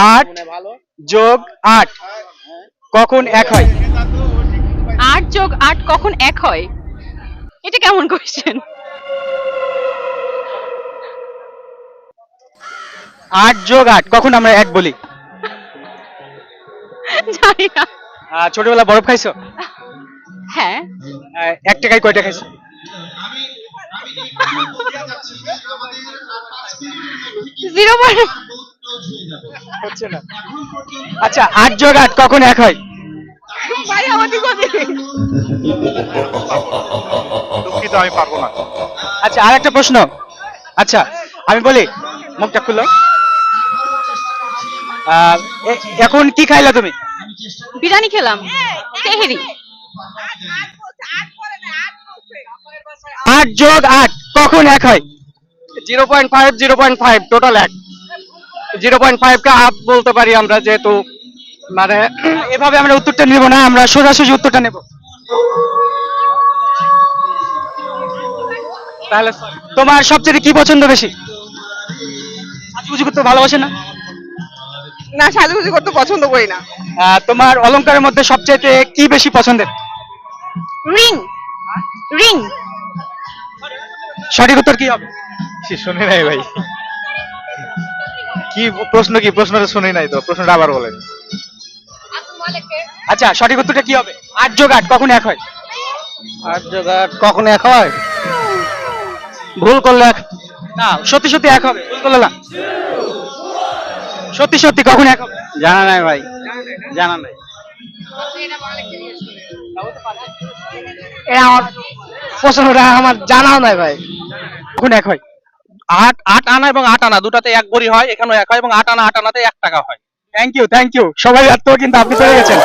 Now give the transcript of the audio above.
আট যোগ আট কখন এক হয়? 8 যোগ 8 কখন এক হয়? এটা কেমন কোশ্চেন? আট যোগ আট কখন আমরা এক বলি? জানি না। ছোটবেলা বরফ খাইছো? হ্যাঁ। 1 টাকায় কয়টা খাইছো? 0 হচ্ছে না। আচ্ছা, 8 যোগ 8 কখন এক হয়? ভাই আমাদের কথা দুঃখিত, আমি পারবো না। আচ্ছা, আর একটা প্রশ্ন। আচ্ছা, আমি বলি, মুখটা খুলো। আহ, এখন কি খাইলা তুমি? বিরিয়ানি খেলাম, তেহেরি। 8 যোগ 8 কখন এক হয়? 0.5 0.5 টোটাল এক। 0.5 কে হাফ বলতে পারি আমরা, যেহেতু মানে এভাবে আমরা উত্তরটা নেব না, আমরা সোজাসুজি উত্তরটা নেব। তাহলে তোমার সবচেয়ে কি পছন্দ বেশি? সাজুগুজু করতে ভালোবাসে না? না, সাজুগুজু করতে পছন্দ করি না। তোমার অলংকারের মধ্যে সবচেয়ে কি বেশি পছন্দের? রিং। রিং। সঠিক উত্তর কি হবে? শুনি নাই ভাই, কি প্রশ্ন? কি প্রশ্নটা শুনি নাই তো, প্রশ্নটা আবার বলেন। আচ্ছা, সঠিক উত্তরটা কি হবে? 8 যোগ 8 কখন এক হয়? 8 যোগ 8 কখন এক হয়? ভুল করলে না, সত্যি সত্যি এক হবে, ভুল করলে না। সত্যি সত্যি কখন এক হবে? জানা নাই ভাই, জানা নাই। এটা আমার প্রশ্নটা আমার জানাও নাই ভাই। কখন এক হয়? 8 আনা এবং 8 আনা দুটাতে 1 ভরি হয়, এখানেও 1 হয়, এবং 8 আনা 8 আনাতে 1 টাকা হয়। Thank you, thank you. সবাই ব্যর্থ, কিন্তু আপনি পেরে গেছেন।